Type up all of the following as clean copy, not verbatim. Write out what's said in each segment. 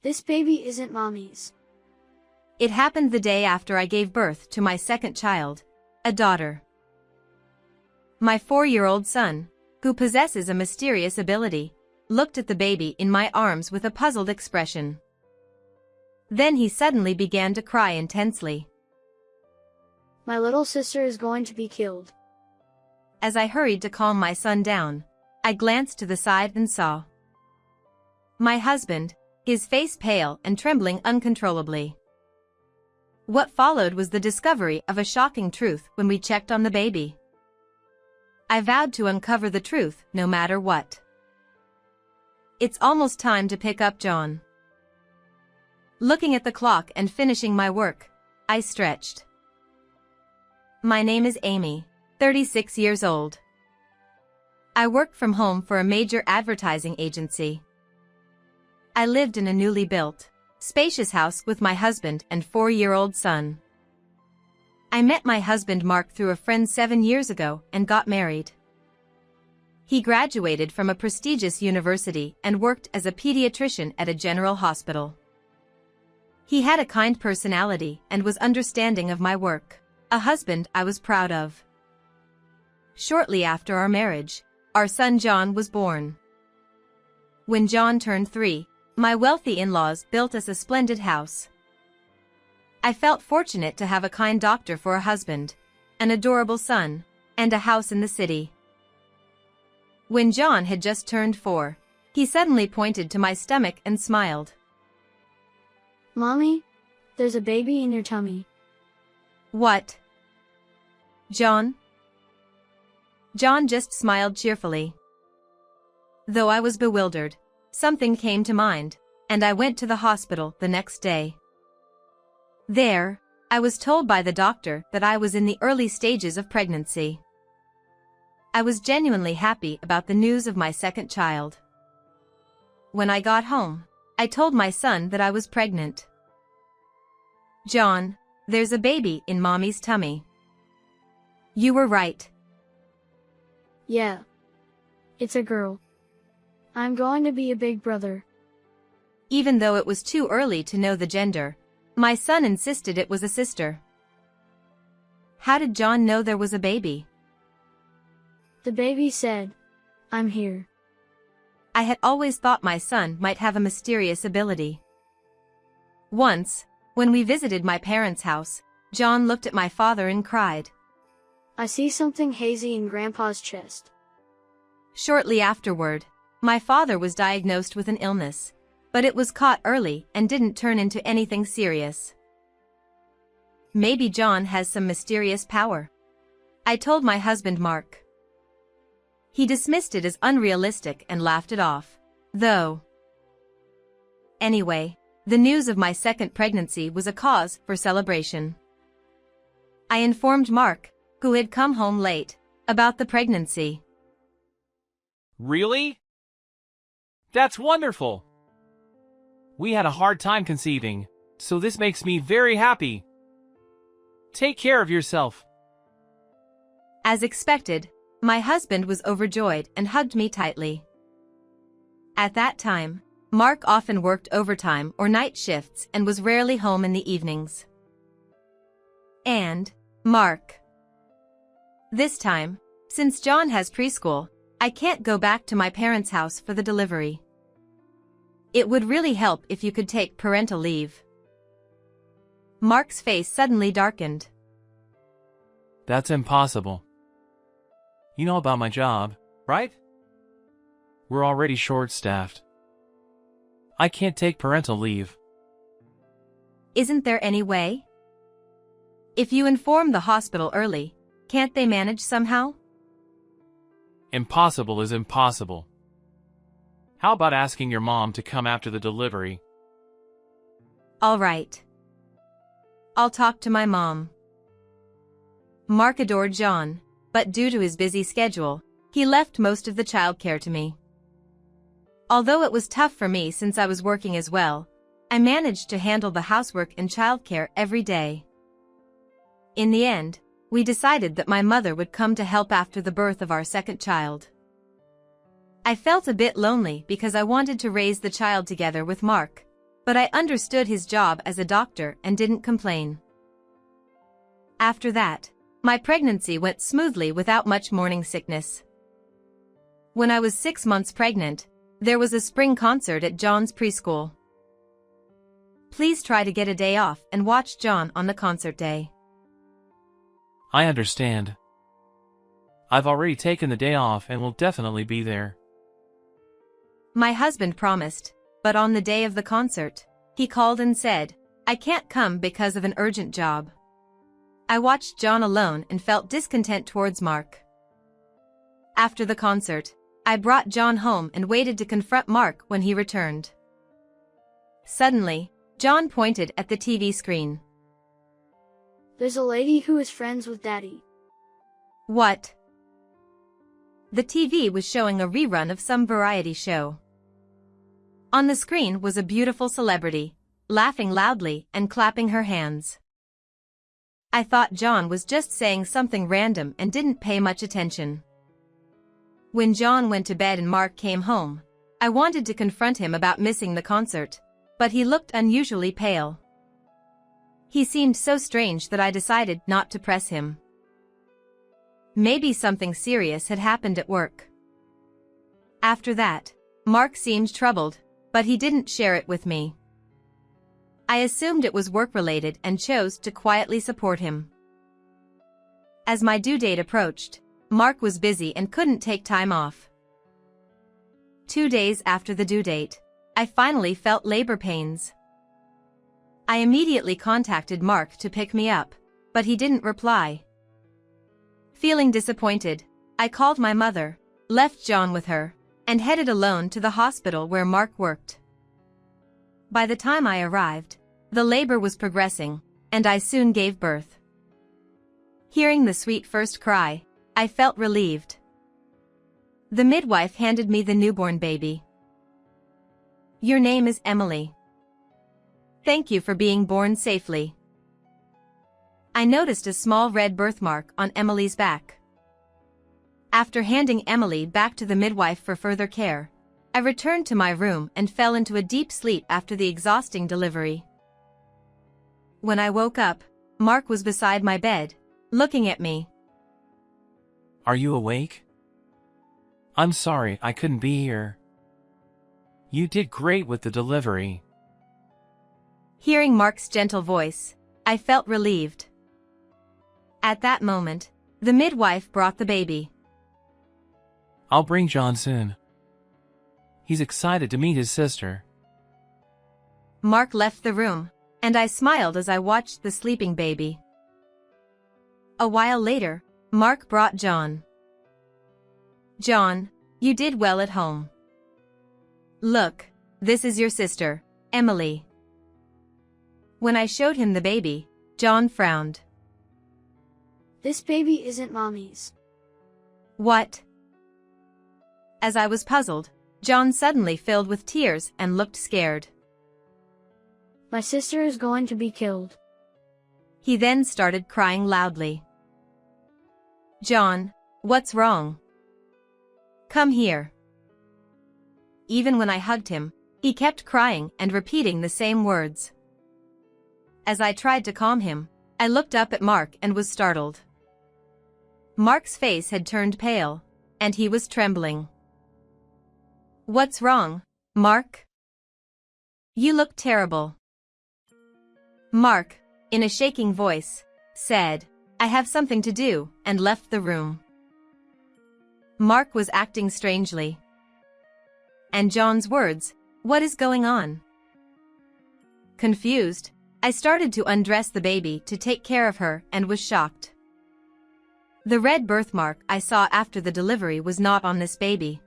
This baby isn't mommy's. It happened the day after I gave birth to my second child, a daughter. My 4-year-old son, who possesses a mysterious ability, looked at the baby in my arms with a puzzled expression. Then he suddenly began to cry intensely. My little sister is going to be killed. As I hurried to calm my son down, I glanced to the side and saw my husband, his face pale and trembling uncontrollably. What followed was the discovery of a shocking truth when we checked on the baby. I vowed to uncover the truth no matter what. It's almost time to pick up John. Looking at the clock and finishing my work, I stretched. My name is Amy, 36 years old. I work from home for a major advertising agency. I lived in a newly built, spacious house with my husband and 4-year-old son. I met my husband Mark through a friend 7 years ago and got married. He graduated from a prestigious university and worked as a pediatrician at a general hospital. He had a kind personality and was understanding of my work, a husband I was proud of. Shortly after our marriage, our son John was born. When John turned 3, my wealthy in-laws built us a splendid house. I felt fortunate to have a kind doctor for a husband, an adorable son, and a house in the city. When John had just turned 4, he suddenly pointed to my stomach and smiled. Mommy, there's a baby in your tummy. What? John? John just smiled cheerfully. Though I was bewildered, something came to mind, and I went to the hospital the next day. There, I was told by the doctor that I was in the early stages of pregnancy. I was genuinely happy about the news of my second child. When I got home, I told my son that I was pregnant. John, there's a baby in mommy's tummy. You were right. Yeah. It's a girl. I'm going to be a big brother. Even though it was too early to know the gender, my son insisted it was a sister. How did John know there was a baby? The baby said, I'm here. I had always thought my son might have a mysterious ability. Once, when we visited my parents' house, John looked at my father and cried. I see something hazy in Grandpa's chest. Shortly afterward, my father was diagnosed with an illness, but it was caught early and didn't turn into anything serious. Maybe John has some mysterious power. I told my husband Mark. He dismissed it as unrealistic and laughed it off, though. Anyway, the news of my second pregnancy was a cause for celebration. I informed Mark, who had come home late, about the pregnancy. Really? That's wonderful! We had a hard time conceiving, so this makes me very happy. Take care of yourself. As expected, my husband was overjoyed and hugged me tightly. At that time, Mark often worked overtime or night shifts and was rarely home in the evenings. And, Mark. This time, since John has preschool, I can't go back to my parents' house for the delivery. It would really help if you could take parental leave. Mark's face suddenly darkened. That's impossible. You know about my job, right? We're already short-staffed. I can't take parental leave. Isn't there any way? If you inform the hospital early, can't they manage somehow? Impossible is impossible. How about asking your mom to come after the delivery? All right. I'll talk to my mom. Mark adored John, but due to his busy schedule, he left most of the childcare to me. Although it was tough for me since I was working as well, I managed to handle the housework and childcare every day. In the end, we decided that my mother would come to help after the birth of our second child. I felt a bit lonely because I wanted to raise the child together with Mark, but I understood his job as a doctor and didn't complain. After that, my pregnancy went smoothly without much morning sickness. When I was 6 months pregnant, there was a spring concert at John's preschool. Please try to get a day off and watch John on the concert day. I understand. I've already taken the day off and will definitely be there. My husband promised, but on the day of the concert, he called and said, "I can't come because of an urgent job." I watched John alone and felt discontent towards Mark. After the concert, I brought John home and waited to confront Mark when he returned. Suddenly, John pointed at the TV screen. There's a lady who is friends with Daddy. What? The TV was showing a rerun of some variety show. On the screen was a beautiful celebrity, laughing loudly and clapping her hands. I thought John was just saying something random and didn't pay much attention. When John went to bed and Mark came home, I wanted to confront him about missing the concert, but he looked unusually pale. He seemed so strange that I decided not to press him. Maybe something serious had happened at work. After that, Mark seemed troubled, but he didn't share it with me. I assumed it was work-related and chose to quietly support him. As my due date approached, Mark was busy and couldn't take time off. 2 days after the due date, I finally felt labor pains. I immediately contacted Mark to pick me up, but he didn't reply. Feeling disappointed, I called my mother, left John with her, and headed alone to the hospital where Mark worked. By the time I arrived, the labor was progressing, and I soon gave birth. Hearing the sweet first cry, I felt relieved. The midwife handed me the newborn baby. "Your name is Emily. Thank you for being born safely." I noticed a small red birthmark on Emily's back. After handing Emily back to the midwife for further care, I returned to my room and fell into a deep sleep after the exhausting delivery. When I woke up, Mark was beside my bed, looking at me. Are you awake? I'm sorry I couldn't be here. You did great with the delivery. Hearing Mark's gentle voice, I felt relieved. At that moment, the midwife brought the baby. I'll bring John soon. He's excited to meet his sister. Mark left the room, and I smiled as I watched the sleeping baby. A while later, Mark brought John. "John, you did well at home. Look, this is your sister, Emily." When I showed him the baby, John frowned. This baby isn't Mommy's. What? As I was puzzled, John suddenly filled with tears and looked scared. My sister is going to be killed. He then started crying loudly. "John, what's wrong? Come here." Even when I hugged him, he kept crying and repeating the same words. As I tried to calm him, I looked up at Mark and was startled. Mark's face had turned pale, and he was trembling. "What's wrong, Mark? You look terrible." Mark, in a shaking voice, said, "I have something to do," and left the room. Mark was acting strangely. And John's words, "What is going on?" Confused, I started to undress the baby to take care of her and was shocked. The red birthmark I saw after the delivery was not on this baby.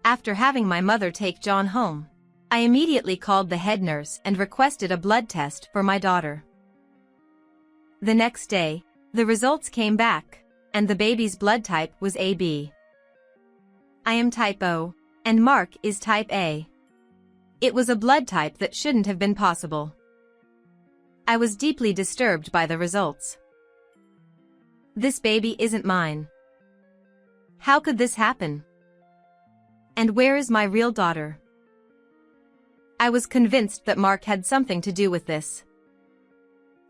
After having my mother take John home, I immediately called the head nurse and requested a blood test for my daughter. The next day, the results came back, and the baby's blood type was AB. I am type O, and Mark is type A. It was a blood type that shouldn't have been possible. I was deeply disturbed by the results. This baby isn't mine. How could this happen? And where is my real daughter? I was convinced that Mark had something to do with this.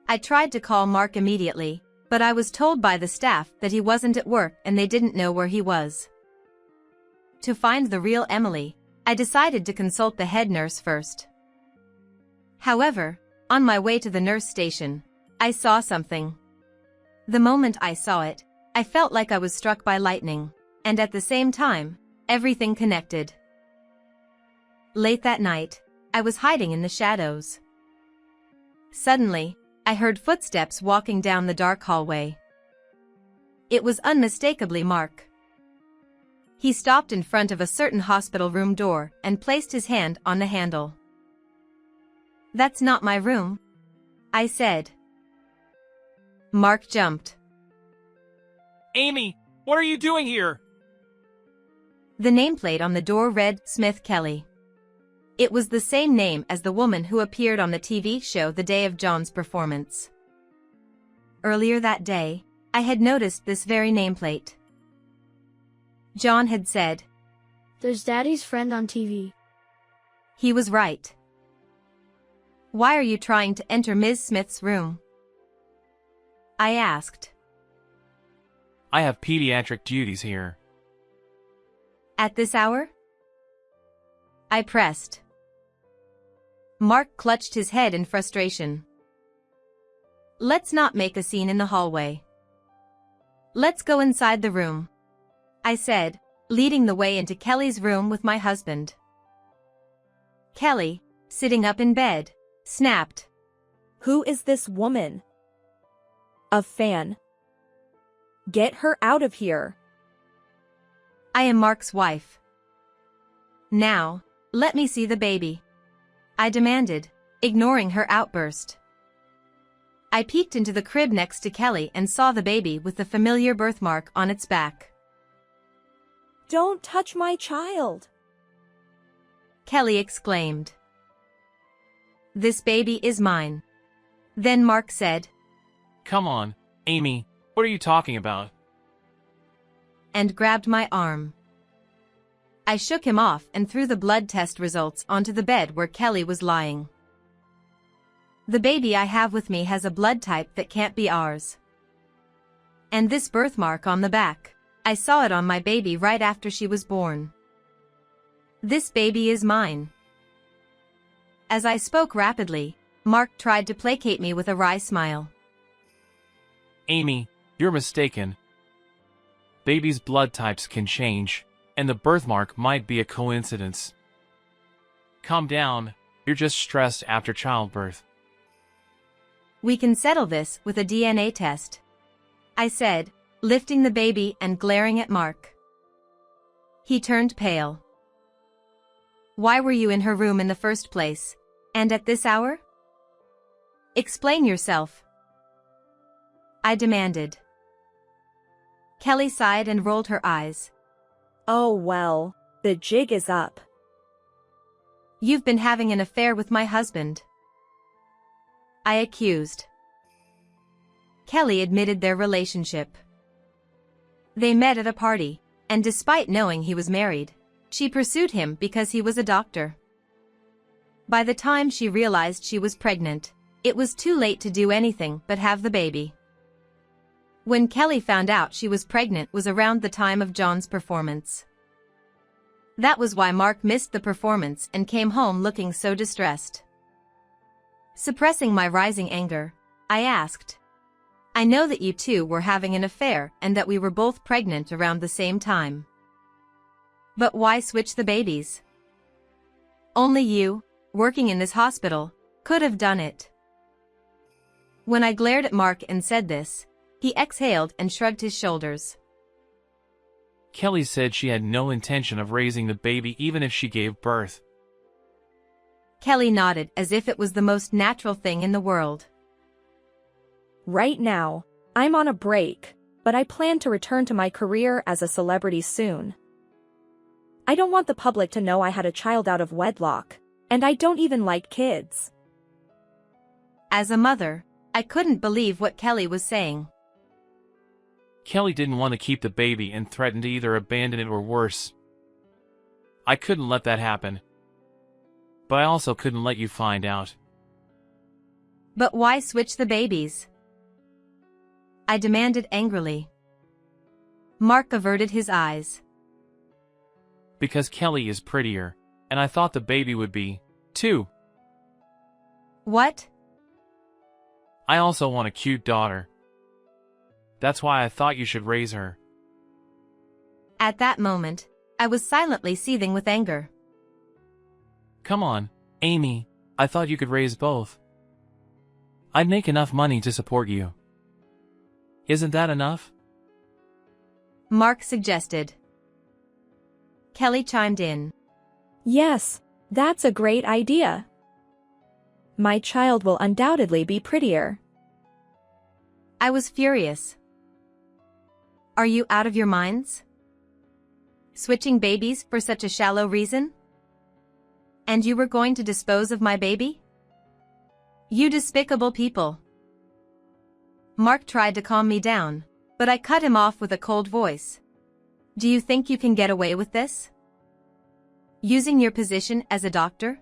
I tried to call Mark immediately, but I was told by the staff that he wasn't at work and they didn't know where he was. To find the real Emily, I decided to consult the head nurse first. However, on my way to the nurse station, I saw something. The moment I saw it, I felt like I was struck by lightning, and at the same time, everything connected. Late that night, I was hiding in the shadows. Suddenly, I heard footsteps walking down the dark hallway. It was unmistakably Mark. He stopped in front of a certain hospital room door and placed his hand on the handle. "That's not my room," I said. Mark jumped. Amy, what are you doing here? The nameplate on the door read Smith Kelly. It was the same name as the woman who appeared on the TV show the day of John's performance. Earlier that day, I had noticed this very nameplate. John had said, "There's Daddy's friend on TV." He was right. "Why are you trying to enter Ms. Smith's room?" I asked. I have pediatric duties here. "At this hour?" I pressed. Mark clutched his head in frustration. "Let's not make a scene in the hallway. Let's go inside the room," I said, leading the way into Kelly's room with my husband. Kelly, sitting up in bed, snapped. "Who is this woman?" "A fan. Get her out of here." "I am Mark's wife." "Now, let me see the baby," I demanded, ignoring her outburst. I peeked into the crib next to Kelly and saw the baby with the familiar birthmark on its back. "Don't touch my child!" Kelly exclaimed. "This baby is mine." Then Mark said, Come on, Amy, what are you talking about? and grabbed my arm. I shook him off and threw the blood test results onto the bed where Kelly was lying. "The baby I have with me has a blood type that can't be ours. And this birthmark on the back, I saw it on my baby right after she was born. This baby is mine." As I spoke rapidly, Mark tried to placate me with a wry smile. Amy, you're mistaken. Babies' blood types can change, and the birthmark might be a coincidence. Calm down, you're just stressed after childbirth. "We can settle this with a DNA test," I said, lifting the baby and glaring at Mark. He turned pale. "Why were you in her room in the first place, and at this hour? Explain yourself," I demanded. Kelly sighed and rolled her eyes. "Oh well, the jig is up." "You've been having an affair with my husband," I accused. Kelly admitted their relationship. They met at a party, and despite knowing he was married, she pursued him because he was a doctor. By the time she realized she was pregnant, it was too late to do anything but have the baby. When Kelly found out she was pregnant was around the time of John's performance. That was why Mark missed the performance and came home looking so distressed. Suppressing my rising anger, I asked, "I know that you two were having an affair and that we were both pregnant around the same time. But why switch the babies? Only you, working in this hospital, could have done it." When I glared at Mark and said this, he exhaled and shrugged his shoulders. Kelly said she had no intention of raising the baby even if she gave birth. Kelly nodded as if it was the most natural thing in the world. "Right now, I'm on a break, but I plan to return to my career as a celebrity soon. I don't want the public to know I had a child out of wedlock, and I don't even like kids." As a mother, I couldn't believe what Kelly was saying. Kelly didn't want to keep the baby and threatened to either abandon it or worse. I couldn't let that happen. but I also couldn't let you find out. But why switch the babies? I demanded angrily. Mark averted his eyes. Because Kelly is prettier, and I thought the baby would be, too. What? I also want a cute daughter. That's why I thought you should raise her. At that moment, I was silently seething with anger. Come on, Amy, I thought you could raise both. I'd make enough money to support you. Isn't that enough? Mark suggested. Kelly chimed in. Yes, that's a great idea. My child will undoubtedly be prettier. I was furious. Are you out of your minds? Switching babies for such a shallow reason? And you were going to dispose of my baby? You despicable people. Mark tried to calm me down, but I cut him off with a cold voice. Do you think you can get away with this? Using your position as a doctor?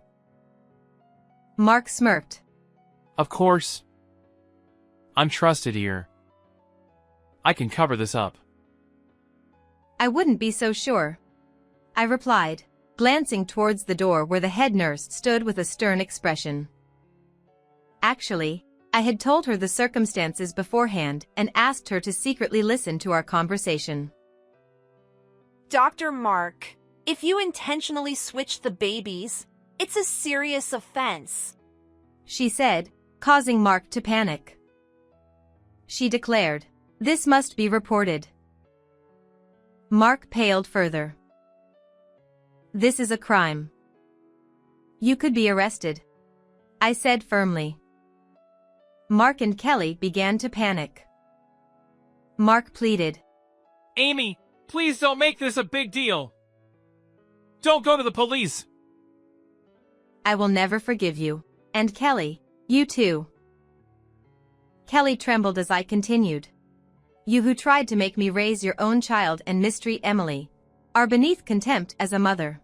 Mark smirked. Of course. I'm trusted here. I can cover this up. I wouldn't be so sure, I replied, glancing towards the door where the head nurse stood with a stern expression. Actually, I had told her the circumstances beforehand and asked her to secretly listen to our conversation. Dr. Mark, if you intentionally switch the babies, it's a serious offense, she said, causing Mark to panic. She declared, this must be reported. Mark paled further. This is a crime. You could be arrested, I said firmly. Mark and Kelly began to panic. Mark pleaded. Amy, please don't make this a big deal. Don't go to the police. I will never forgive you. And Kelly, you too. Kelly trembled as I continued. You who tried to make me raise your own child and mistreat Emily are beneath contempt as a mother.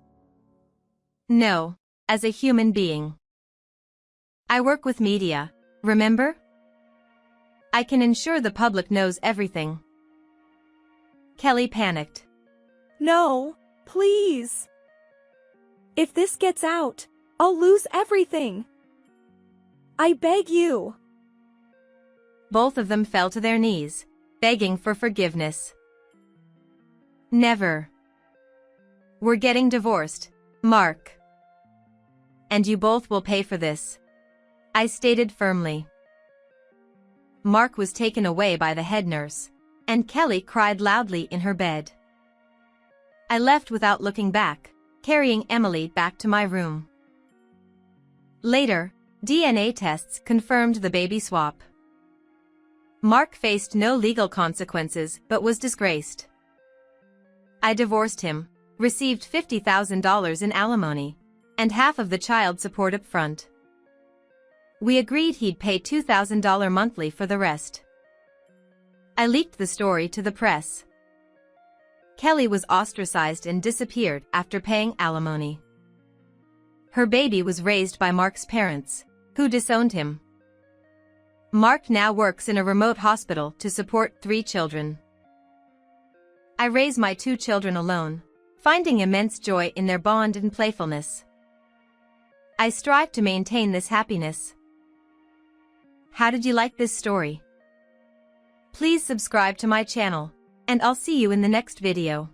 No, as a human being. I work with media, remember? I can ensure the public knows everything. Kelly panicked. No, please. If this gets out, I'll lose everything. I beg you. Both of them fell to their knees, begging for forgiveness. Never. We're getting divorced, Mark. And you both will pay for this, I stated firmly. Mark was taken away by the head nurse, and Kelly cried loudly in her bed. I left without looking back, carrying Emily back to my room. Later, DNA tests confirmed the baby swap. Mark faced no legal consequences but was disgraced. I divorced him, received $50,000 in alimony, and half of the child support up front. We agreed he'd pay $2,000 monthly for the rest. I leaked the story to the press. Kelly was ostracized and disappeared after paying alimony. Her baby was raised by Mark's parents, who disowned him. Mark now works in a remote hospital to support 3 children. I raise my 2 children alone, finding immense joy in their bond and playfulness. I strive to maintain this happiness. How did you like this story? Please subscribe to my channel, and I'll see you in the next video.